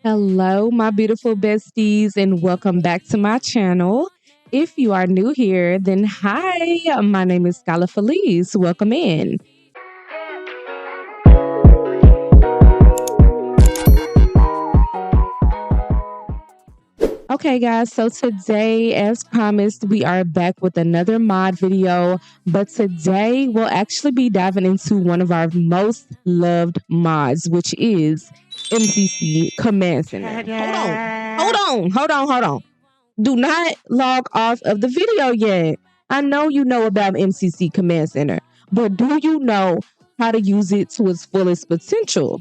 Hello, my beautiful besties, and welcome back to my channel. If you are new here, then hi, my name is Scala Felice. Welcome in. Okay, guys, so today, as promised, we are back with another mod video. But today, we'll actually be diving into one of our most loved mods, which is MCC-Command Center. Hold on. Do not log off of the video yet. I know you know about MCC-Command Center, but do you know how to use it to its fullest potential?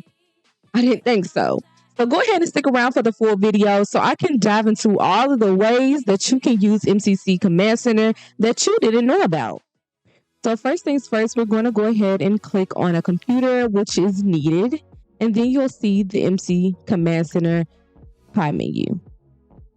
I didn't think so. So go ahead and stick around for the full video so I can dive into all of the ways that you can use MCC-Command Center that you didn't know about. So first things first, we're going to go ahead and click on a computer, which is needed. And then you'll see the MC-Command Center pie menu.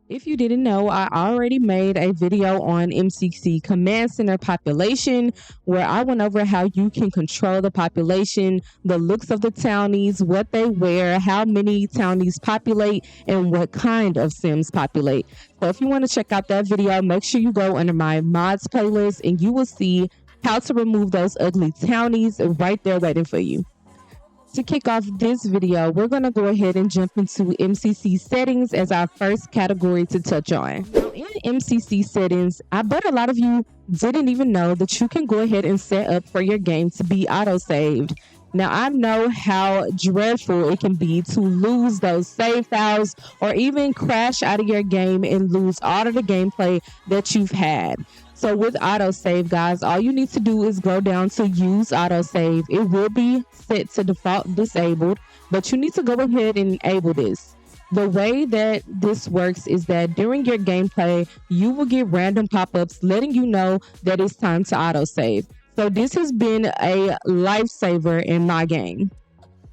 If you didn't know, I already made a video on MCC-Command Center population where I went over how you can control the population, the looks of the townies, what they wear, how many townies populate, and what kind of sims populate. So if you want to check out that video, make sure you go under my mods playlist and you will see how to remove those ugly townies right there waiting for you. To kick off this video, we're going to go ahead and jump into MCC settings as our first category to touch on. Now, in MCC settings, I bet a lot of you didn't even know that you can go ahead and set up for your game to be auto-saved. Now, I know how dreadful it can be to lose those save files or even crash out of your game and lose all of the gameplay that you've had. So with autosave, guys, all you need to do is go down to use autosave. It will be set to default disabled, but you need to go ahead and enable this. The way that this works is that during your gameplay, you will get random pop-ups letting you know that it's time to autosave. So this has been a lifesaver in my game.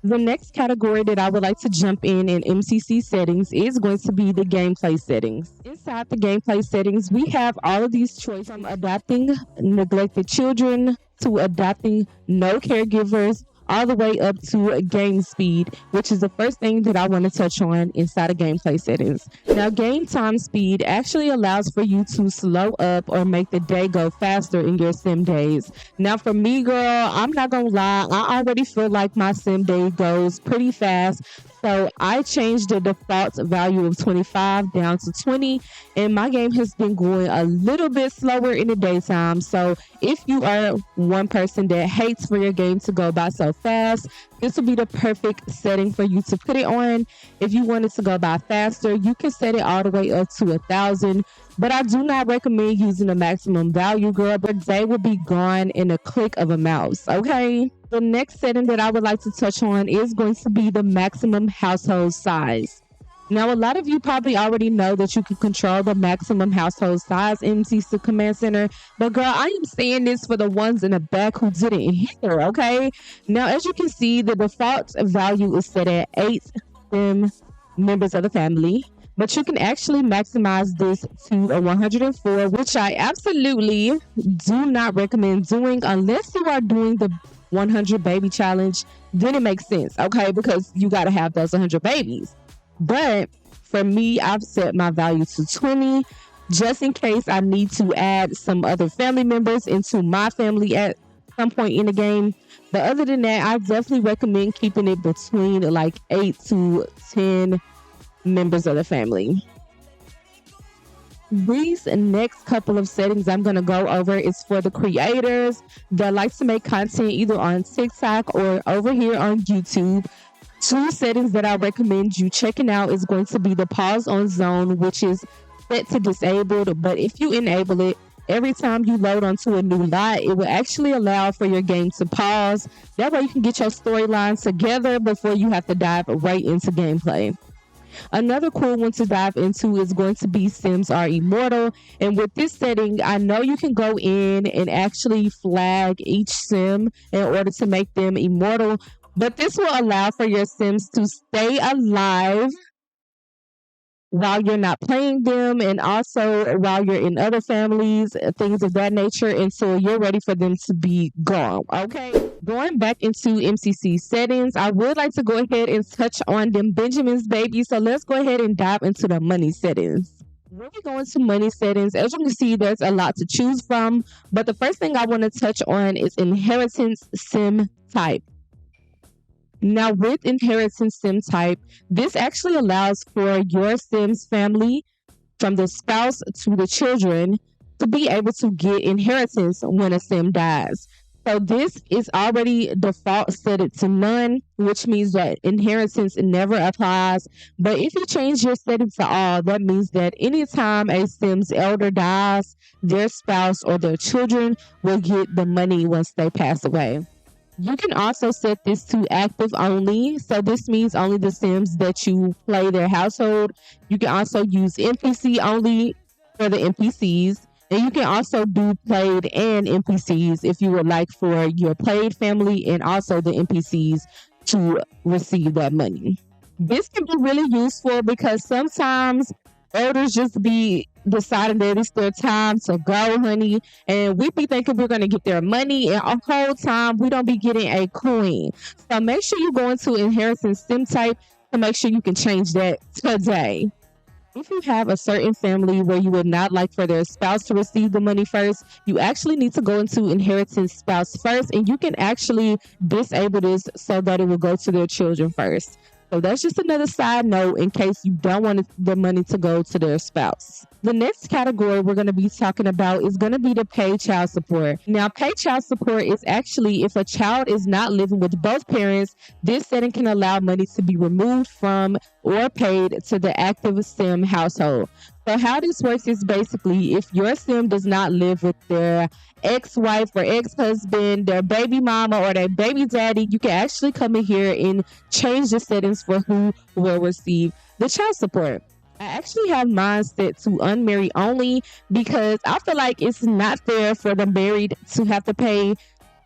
The next category that I would like to jump in MCC settings is going to be the gameplay settings. Inside the gameplay settings, we have all of these choices from adopting neglected children to adopting no caregivers, all the way up to game speed, which is the first thing that I want to touch on inside of gameplay settings. Now, game time speed actually allows for you to slow up or make the day go faster in your sim days. Now, for me, girl, I'm not gonna lie, I already feel like my sim day goes pretty fast. So I changed the default value of 25 down to 20, and my game has been going a little bit slower in the daytime. So if you are one person that hates for your game to go by so fast, this will be the perfect setting for you to put it on. If you want it to go by faster, you can set it all the way up to 1,000. But I do not recommend using the maximum value, girl, but they will be gone in a click of a mouse, okay? The next setting that I would like to touch on is going to be the maximum household size. Now, a lot of you probably already know that you can control the maximum household size in MCC-Command Center, but girl, I am saying this for the ones in the back who didn't hear, okay? Now, as you can see, the default value is set at 8 members of the family. But you can actually maximize this to a 104, which I absolutely do not recommend doing unless you are doing the 100 baby challenge. Then it makes sense, okay? Because you got to have those 100 babies. But for me, I've set my value to 20 just in case I need to add some other family members into my family at some point in the game. But other than that, I definitely recommend keeping it between like 8 to 10 members of the family. These next couple of settings I'm going to go over is for the creators that like to make content either on TikTok or over here on YouTube. Two settings that I recommend you checking out is going to be the pause on zone, which is set to disabled, but if you enable it, every time you load onto a new lot, it will actually allow for your game to pause. That way you can get your storylines together before you have to dive right into gameplay. Another cool one to dive into is going to be Sims Are Immortal. And with this setting, I know you can go in and actually flag each sim in order to make them immortal. But this will allow for your sims to stay alive while you're not playing them, and also while you're in other families, things of that nature, until you're ready for them to be gone. Okay. Going back into MCC settings, I would like to go ahead and touch on them Benjamin's baby. So let's go ahead and dive into the money settings. When we go into money settings, as you can see, there's a lot to choose from. But the first thing I want to touch on is inheritance sim type. Now, with inheritance sim type, this actually allows for your Sims family, from the spouse to the children, to be able to get inheritance when a Sim dies. So this is already default set it to none, which means that inheritance never applies. But if you change your setting to all, that means that anytime a Sim's elder dies, their spouse or their children will get the money once they pass away. You can also set this to active only. So this means only the Sims that you play their household. You can also use NPC only for the NPCs. And you can also do played and NPCs if you would like for your played family and also the NPCs to receive that money. This can be really useful because sometimes elders just be deciding that it's their time to go, honey. And we be thinking we're going to get their money, and a whole time we don't be getting a coin. So make sure you go into inheritance sim type to make sure you can change that today. If you have a certain family where you would not like for their spouse to receive the money first, you actually need to go into inheritance spouse first, and you can actually disable this so that it will go to their children first. So that's just another side note in case you don't want the money to go to their spouse. The next category we're going to be talking about is going to be the pay child support. Now, pay child support is actually if a child is not living with both parents, this setting can allow money to be removed from or paid to the active Sim household. So how this works is basically if your Sim does not live with their ex-wife or ex-husband, their baby mama or their baby daddy, you can actually come in here and change the settings for who will receive the child support. I actually have mine set to unmarried only because I feel like it's not fair for the married to have to pay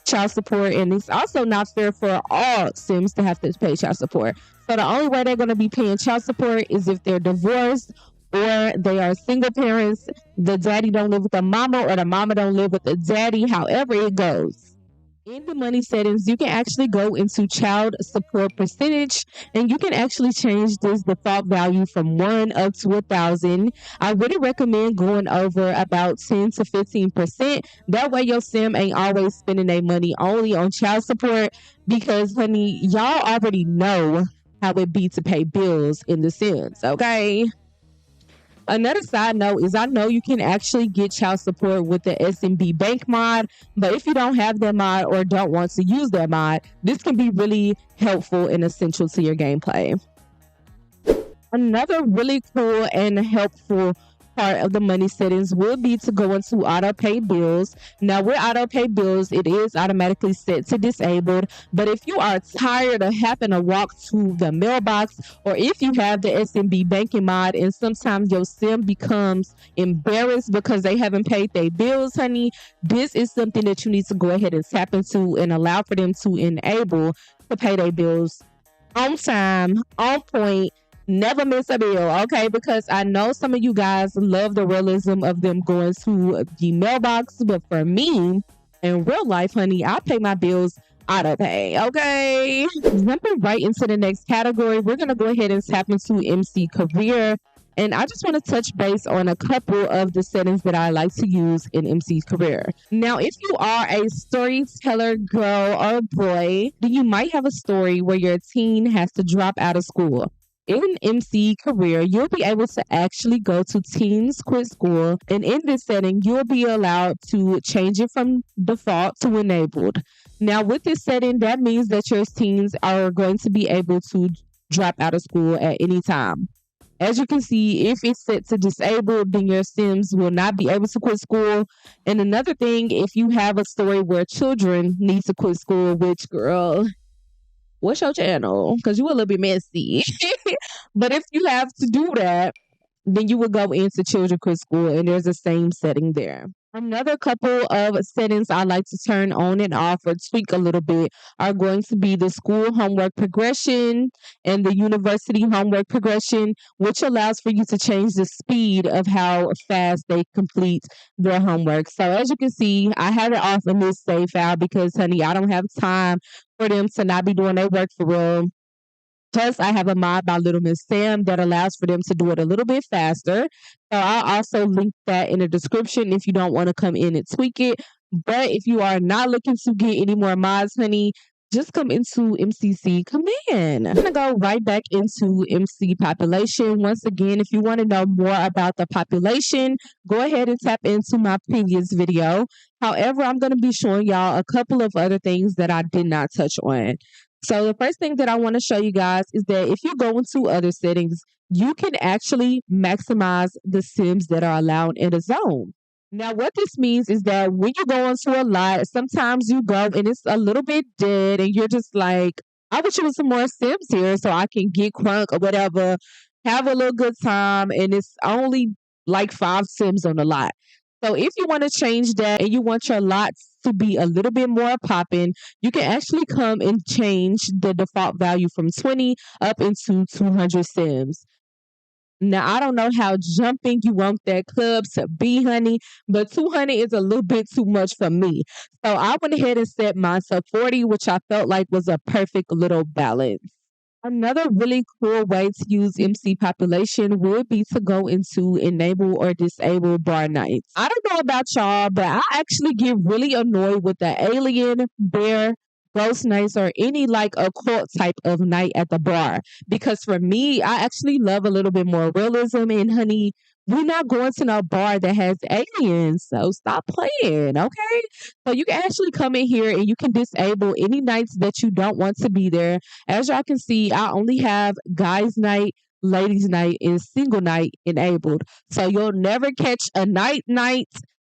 child support, and it's also not fair for all Sims to have to pay child support. So the only way they're going to be paying child support is if they're divorced or they are single parents, the daddy don't live with the mama or the mama don't live with the daddy, however it goes. In the money settings, you can actually go into child support percentage, and you can actually change this default value from 1 up to 1,000. I really recommend going over about 10 to 15%. That way your Sim ain't always spending their money only on child support, because honey, y'all already know how it be to pay bills in the Sims, okay? Another side note is I know you can actually get child support with the SMB bank mod, but if you don't have that mod or don't want to use that mod, this can be really helpful and essential to your gameplay. Another really cool and helpful part of the money settings will be to go into auto pay bills. Now with auto pay bills, it is automatically set to disabled, but if you are tired of having to walk to the mailbox, or if you have the SMB banking mod and sometimes your Sim becomes embarrassed because they haven't paid their bills, honey, this is something that you need to go ahead and tap into and allow for them to enable to pay their bills on time, on point. Never miss a bill, okay? Because I know some of you guys love the realism of them going to the mailbox, but for me, in real life, honey, I pay my bills auto pay, okay? Jumping right into the next category, we're going to go ahead and tap into MC Career. And I just want to touch base on a couple of the settings that I like to use in MC Career. Now, if you are a storyteller girl or boy, then you might have a story where your teen has to drop out of school. In MC Career, you'll be able to actually go to Teens Quit School, and in this setting, you'll be allowed to change it from default to enabled. Now, with this setting, that means that your teens are going to be able to drop out of school at any time. As you can see, if it's set to disabled, then your Sims will not be able to quit school. And another thing, if you have a story where children need to quit school, which, girl, what's your channel? Because you a little bit messy. But if you have to do that, then you would go into children quit school, and there's the same setting there. Another couple of settings I like to turn on and off or tweak a little bit are going to be the school homework progression and the university homework progression, which allows for you to change the speed of how fast they complete their homework. So as you can see, I have it off in this save file because, honey, I don't have time for them to not be doing their work for real. Plus, I have a mod by Little Miss Sam that allows for them to do it a little bit faster. So I'll also link that in the description if you don't want to come in and tweak it. But if you are not looking to get any more mods, honey, just come into MCC-Command. I'm going to go right back into MC population. Once again, if you want to know more about the population, go ahead and tap into my previous video. However, I'm going to be showing y'all a couple of other things that I did not touch on. So the first thing that I want to show you guys is that if you go into other settings, you can actually maximize the sims that are allowed in a zone. Now, what this means is that when you go into a lot, sometimes you go and it's a little bit dead and you're just like, I wish there was some more sims here so I can get crunk or whatever, have a little good time. And it's only like 5 sims on the lot. So if you want to change that and you want your lots to be a little bit more popping, you can actually come and change the default value from 20 up into 200 sims. Now, I don't know how jumping you want that club to be, honey, but 200 is a little bit too much for me. So I went ahead and set mine to 40, which I felt like was a perfect little balance. Another really cool way to use MC population would be to go into enable or disable bar nights. I don't know about y'all, but I actually get really annoyed with the alien, bear, ghost nights, or any like occult type of night at the bar. Because for me, I actually love a little bit more realism. And honey, we're not going to no bar that has aliens. So stop playing, okay? So you can actually come in here and you can disable any nights that you don't want to be there. As y'all can see, I only have guys night, ladies night, and single night enabled. So you'll never catch a night,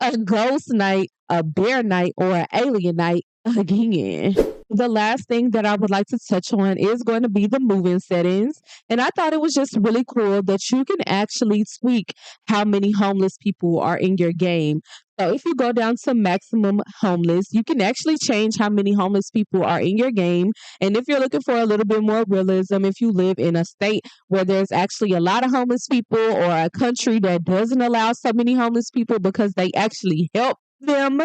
a ghost night, a bear night, or an alien night again. The last thing that I would like to touch on is going to be the moving settings. And I thought it was just really cool that you can actually tweak how many homeless people are in your game. So if you go down to maximum homeless, you can actually change how many homeless people are in your game. And if you're looking for a little bit more realism, if you live in a state where there's actually a lot of homeless people or a country that doesn't allow so many homeless people because they actually help them,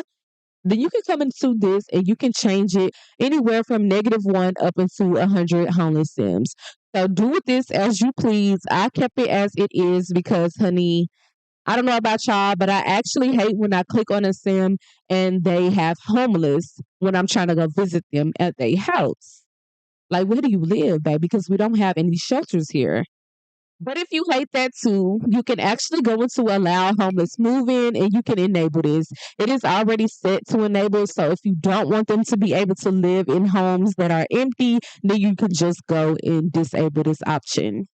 then you can come into this and you can change it anywhere from -1 up into 100 homeless sims. So do with this as you please. I kept it as it is because, honey, I don't know about y'all, but I actually hate when I click on a sim and they have homeless when I'm trying to go visit them at their house. Like, where do you live, babe? Because we don't have any shelters here. But if you hate that too, you can actually go into allow homeless move in and you can enable this. It is already set to enable. So if you don't want them to be able to live in homes that are empty, then you can just go and disable this option.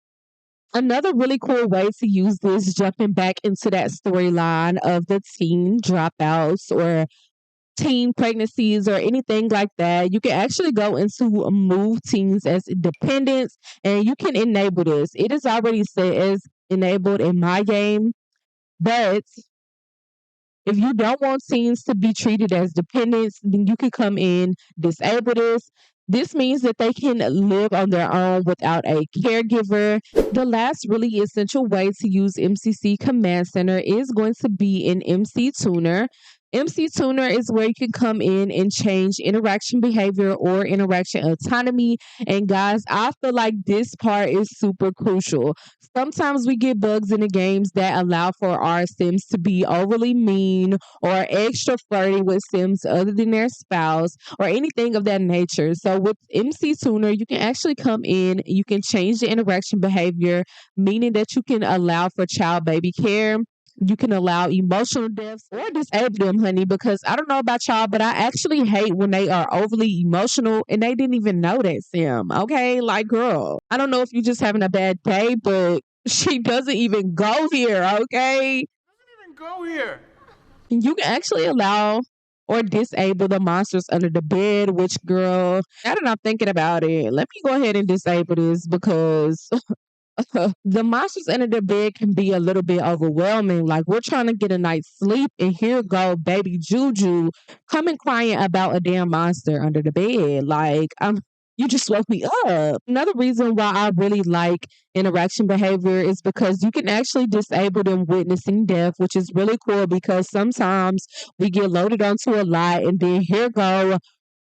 Another really cool way to use this, jumping back into that storyline of the teen dropouts or teen pregnancies or anything like that, you can actually go into move teens as dependents and you can enable this. It is already set as enabled in my game, but if you don't want teens to be treated as dependents, then you can come in, disable this. This means that they can live on their own without a caregiver. The last really essential way to use MCC Command Center is going to be in MC Tuner. MC Tuner is where you can come in and change interaction behavior or interaction autonomy. And guys, I feel like this part is super crucial. Sometimes we get bugs in the games that allow for our sims to be overly mean or extra flirty with sims other than their spouse or anything of that nature. So with MC Tuner, you can actually come in, you can change the interaction behavior, meaning that you can allow for child baby care. You can allow emotional deaths or disable them, honey, because I don't know about y'all, but I actually hate when they are overly emotional and they didn't even know that sim. Okay, like, girl, I don't know if you're just having a bad day, but she doesn't even go here, okay? Doesn't even go here. You can actually allow or disable the monsters under the bed, which, girl, now that I'm thinking about it, let me go ahead and disable this because The monsters under the bed can be a little bit overwhelming. Like, we're trying to get a night's sleep, and here go baby Juju coming crying about a damn monster under the bed. Like, you just woke me up. Another reason why I really like interaction behavior is because you can actually disable them witnessing death, which is really cool because sometimes we get loaded onto a lot, and then here go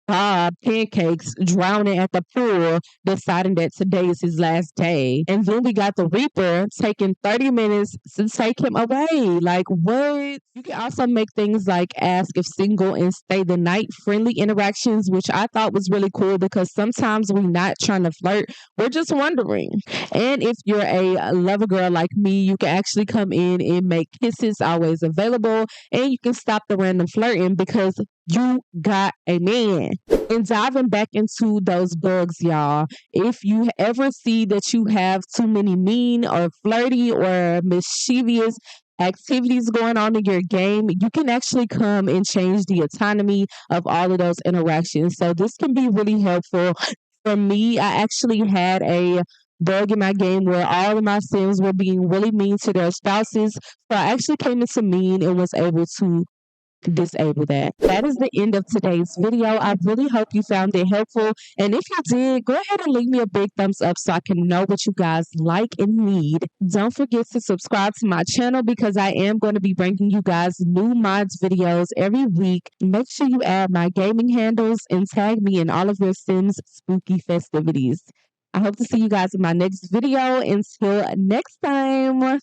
Pancakes drowning at the pool, deciding that today is his last day. And then we got the Reaper taking 30 minutes to take him away. Like, what? You can also make things like ask if single and stay the night friendly interactions, which I thought was really cool because sometimes we're not trying to flirt, we're just wondering. And if you're a lover girl like me, you can actually come in and make kisses always available, and you can stop the random flirting because you got a man. And diving back into those bugs, y'all, if you ever see that you have too many mean or flirty or mischievous activities going on in your game, you can actually come and change the autonomy of all of those interactions. So this can be really helpful. For me, I actually had a bug in my game where all of my sims were being really mean to their spouses. So I actually came into mean and was able to disable that. That is the end of today's video. I really hope you found it helpful. And if you did, go ahead and leave me a big thumbs up so I can know what you guys like and need. Don't forget to subscribe to my channel because I am going to be bringing you guys new mods videos every week. Make sure you add my gaming handles and tag me in all of your Sims spooky festivities. I hope to see you guys in my next video. Until next time.